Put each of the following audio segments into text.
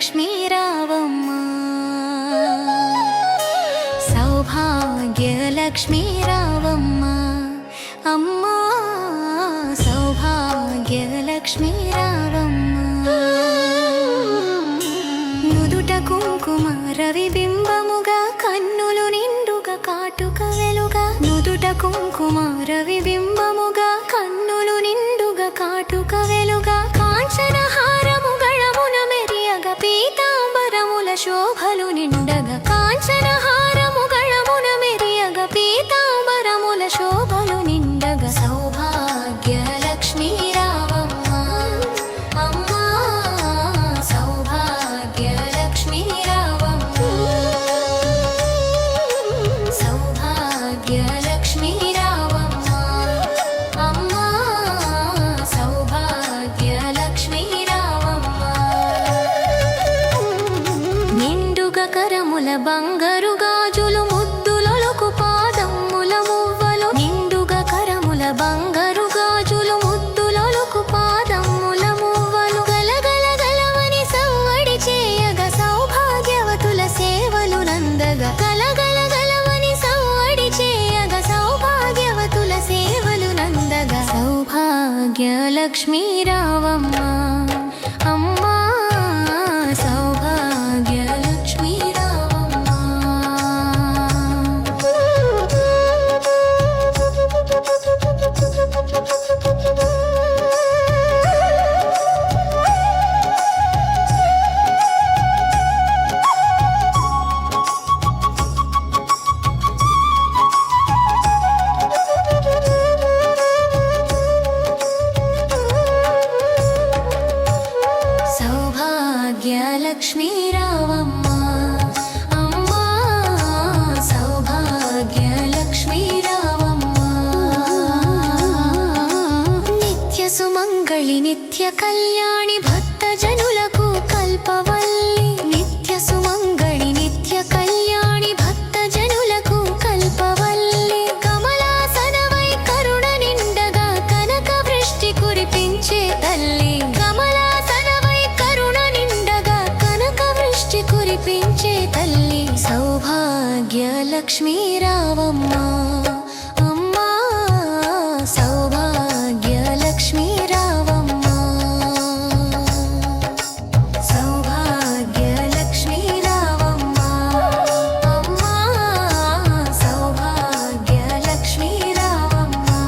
సౌభాగ్యలక్ష్మీ రావమ్మా, సౌభాగ్యలక్ష్మీ రావమ్మా, అమ్మా సౌభాగ్యలక్ష్మీ రావమ్మా. నుదుట కుంకుమ రవిబింబముగా కన్నులు నిండుగా కాటుక వెలుగా, నుదుట కుంకుమ రవిబింబముగా కన్నులు నిండుగా కాటుక వెలుగా, కాంచన హారము గళమున మెరియగా పీతాంబరముల శోభలు నిండగా, కాంచన హారము గళమున మెరియగా పీతాంబరముల శోభలు నిండగా, సౌభాగ్యలక్ష్మీ రావమ్మా, అమ్మా సౌభాగ్యలక్ష్మీ రావమ్మా, సౌభాగ్యలక్ష్మీ రావమ్మా, అమ్మా సౌభాగ్యలక్ష్మీ రావమ్మా. నిండుగా కరముల బంగారు గాజులు ముద్దులొలకు పాదముల మువ్వలు, నిండుగా కరముల బంగారు గాజులు ముద్దులొలకు పాదముల మువ్వలు, గలగల గలవని సవ్వడి చేయగా సౌభాగ్యవతుల సేవలు నందగా, గలగల గలవని సవ్వడి చేయగా సౌభాగ్యవతుల సేవలు నందగా, సౌభాగ్యలక్ష్మీ రావమ్మా, అమ్మా సౌభాగ్యలక్ష్మీ రావమ్మా. సౌభాగ్యలక్ష్మీ రావమ్మా, అమ్మా సౌభాగ్యలక్ష్మీ రావమ్మా. నిత్య సుమంగళి నిత్య కళ్యాణి భక్తజనులకు కల్పవల్లి, నిత్య సుమంగళి నిత్య కళ్యాణి భక్తజనులకు కల్పవల్లి, కమలాసనవై కరుణ నిండగా కనక వృష్టి కురిపించే తల్లి, కమలాసనవై కరుణ నిండగా కనక వృష్టి కురిపించే తల్లి, సౌభాగ్యలక్ష్మీ రావమ్మా, అమ్మా సౌభాగ్యలక్ష్మీ రావమ్మా, సౌభాగ్యలక్ష్మీ రావమ్మా, అమ్మా సౌభాగ్యలక్ష్మీ రావమ్మా.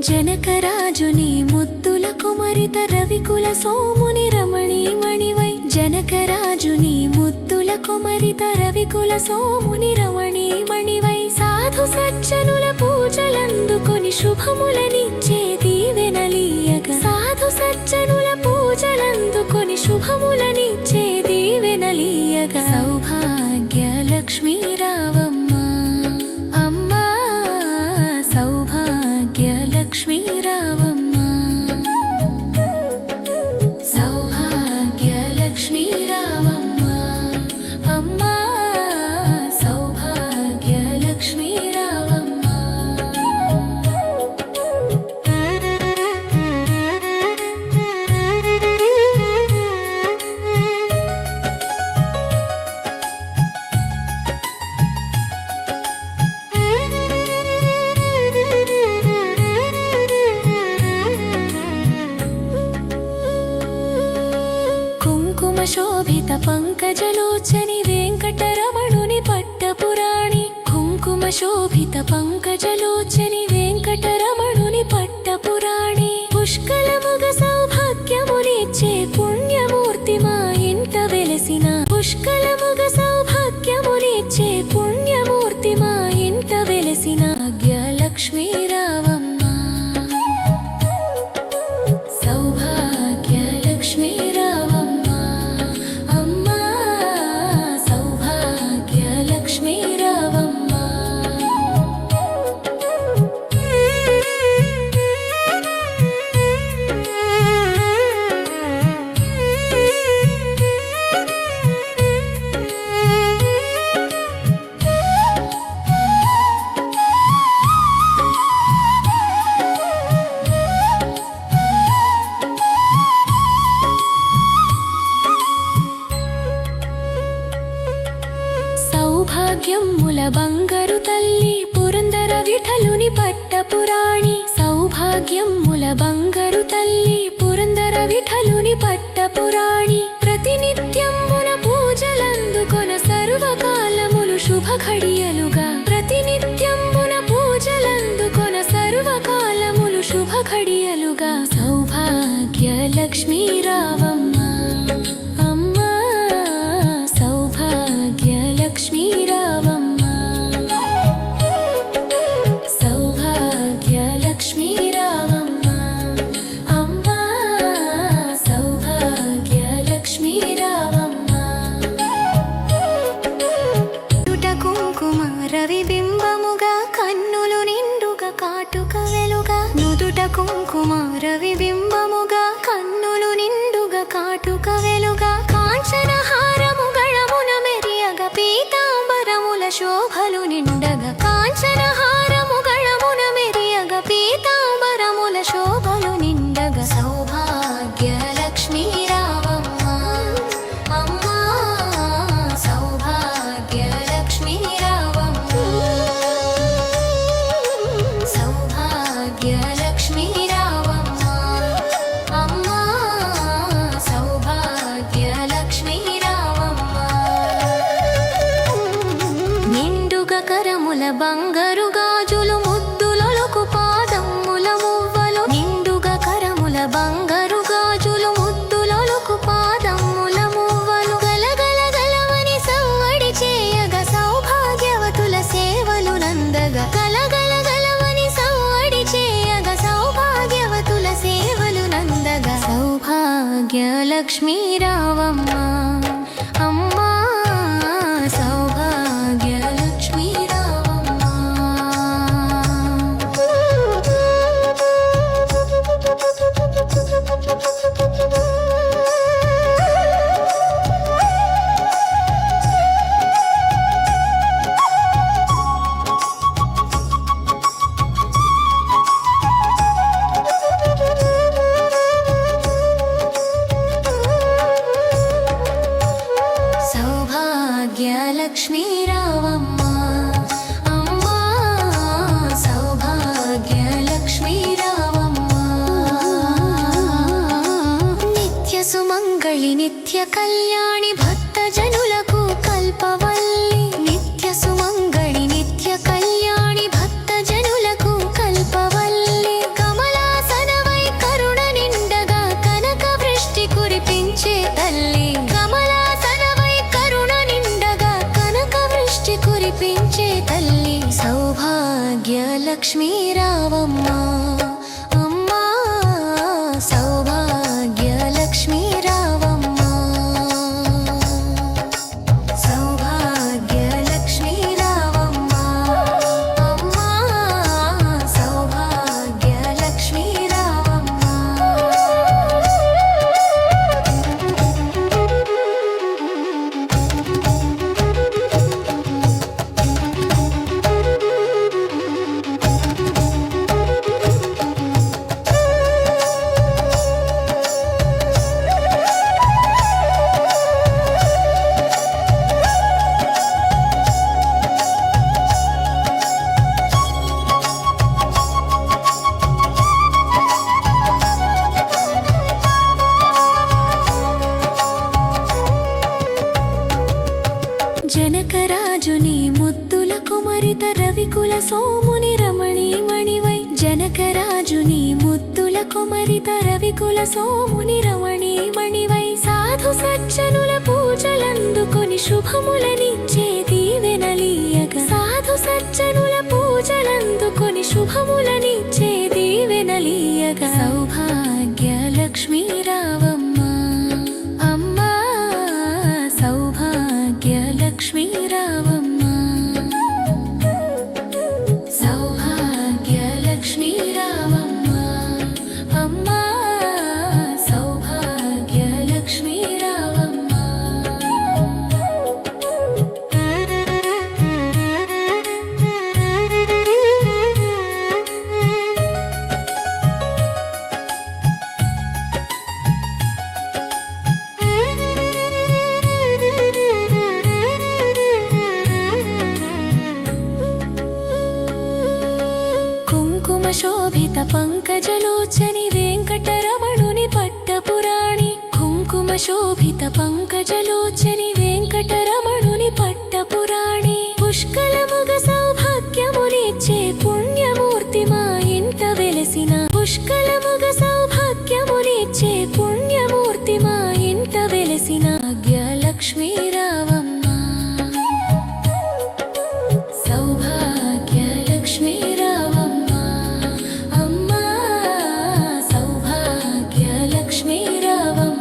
జనకరాజుని ముద్దుల కుమరిత రవికుల సోముని రమణీమణివై, జనకరాజుని ముద్దుల కుమరిత రవికుల సోముని రమణీమణివై, సాధు సజ్జనుల పూజలందుకొని శుభములనిచ్చే దీవెనలీయగా, సాధు సజ్జనుల పూజలందుకొని శుభములనిచ్చే దీవెనలీయగా, సౌభాగ్యలక్ష్మీ రావమ్మా, అమ్మా సౌభాగ్యలక్ష్మీ రావమ్మా, సౌభాగ్యలక్ష్మీ రావమ్మా, అమ్మా సౌభాగ్యలక్ష్మీ రావమ్మా. శోభిత పంకజలోచని వెంకటరమణుని పట్టపురాణి, కుంకుమ శోభిత పంకజలోచని వెంకటరమణుని పట్టపురాణి, పుష్కలముగ సౌభాగ్యమునిచ్చే పుణ్యమూర్తి మా ఇంట వెలసిన, పుష్కలముగ సౌభాగ్యమునిచ్చే పుణ్యమూర్తి మా ఇంట వెలసిన భాగ్యలక్ష్మీ రావమ్మా, పట్టపురాణి సౌభాగ్యముల బంగారు తల్లి పురందర విఠలుని పట్టపురాణి ప్రతినిత్యమున పూజలందుకొన సర్వకాలములు శుభ ఘడియలుగా ప్రతినిత్యమున పూజలందుకొన సర్వకాలములు శుభ ఘడియలుగా సౌభాగ్య లక్ష్మీ రావమ్మ అమ్మా సౌభాగ్య లక్ష్మీ రావమ్మ సౌభాగ్య లక్ష్మీ రావమ్మ అమ్మా సౌభాగ్య లక్ష్మీ రావమ్మ నుదుట కుంకుమ రవిబింబముగా కన్నులు నిండుగా కాటుక వెలుగా నుదుట కుంకుమ రవిబింబముగా కన్నులు నిండుగా కాటుక వెలుగా కాంచన హారము గళమున మెరియగా పీతాంబరముల శోభలు నిండగా కాంచన హారము గళమున మెరియగా పీతాంబరముల శోభలు నిండగా సౌభాగ్య లక్ష్మీ రావమ్మ అమ్మా సౌభాగ్య లక్ష్మీ రావమ్మ సౌభాగ్య లక్ష్మీ రావమ్మ అమ్మా సౌభాగ్య లక్ష్మీ రావమ్మ నిండుగా కరముల బంగారు గాజులు ముద్దులొలకు పాదముల మువ్వలు నిండుగా కరముల బంగారు గాజులు ముద్దులొలకు పాదముల మువ్వలు గలగల గలవని సవ్వడి చేయగా సౌభాగ్యవతుల సేవలు నందగా గలగల గలవని సవ్వడి చేయగా సౌభాగ్యవతుల సేవలు నందగా సౌభాగ్య లక్ష్మీ రావమ్మ అమ్మా సౌభాగ్య లక్ష్మీ రావమ్మ సౌభాగ్య లక్ష్మీ రావమ్మ అమ్మా సౌభాగ్య లక్ష్మీ రావమ్మ నిత్య సుమంగళి నిత్య కళ్యాణి భక్త జనులకు కల్పవల్లి నిత్య సుమంగళి నిత్య కళ్యాణి భక్త జనులకు కల్పవల్లి కమలాసనవై కరుణ నిండగా కనక వృష్టి కురిపించే తల్లి కమలాసనవై కరుణ నిండగా కనక వృష్టి కురిపించే తల్లి సౌభాగ్య లక్ష్మీ రావమ్మ అమ్మా సౌభాగ్య లక్ష్మీ రావమ్మ సౌభాగ్య లక్ష్మీ రావమ్మ అమ్మా సౌభాగ్య లక్ష్మీ రావమ్మ జనకరాజుని ముద్దుల కుమరిత రవికుల సోముని రమణీమణివై జనకరాజుని ముద్దుల కుమరిత రవికుల సోముని రమణీమణివై సాధు సజ్జనుల పూజలందుకొని శుభములనిచ్చే దీవెనలీయగా సాధు సజ్జనుల పూజలందుకొని శుభములనిచ్చే దీవెనలీయగా సౌభాగ్య లక్ష్మీ రావమ్మ అమ్మా సౌభాగ్య లక్ష్మీ రావమ్మ సౌభాగ్య లక్ష్మీ రావమ్మ అమ్మా సౌభాగ్య లక్ష్మీ రావమ్మ శోభిత పంకజలోచని వెంకటరమణుని పట్టపురాణి కుంకుమ శోభిత పంకజలోచని వెంకటరమణుని పట్టపురాణి పుష్కలముగ సౌభాగ్యమునిచ్చే పుణ్యమూర్తి మా ఇంట వెలసిన పుష్కలముగ సౌభాగ్యమునిచ్చే పుణ్యమూర్తి మా ఇంట వెలసిన భాగ్యలక్ష్మీ రావమ్మ సౌభాగ్యలక్ష్మీ రావమ్మ అమ్మా సౌభాగ్యలక్ష్మీ రావమ్మ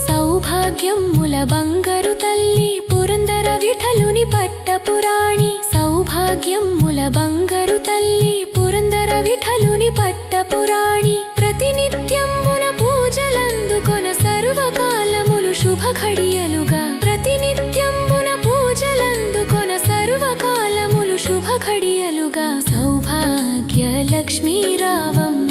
సౌభాగ్యముల బంగారు తల్లి పురందర విఠలుని పట్టపురాణి సౌభాగ్యముల బంగారు తల్లి పురందర విఠలుని పట్టపురాణి ప్రతినిత్యమున పూజలందుకొన సర్వకాలములు శుభ ఘడియలుగా ప్రతినిత్యమున పూజలందుకొన సర్వకాలములు శుభ ఘడియలుగా సౌభాగ్యలక్ష్మీ రావమ్మ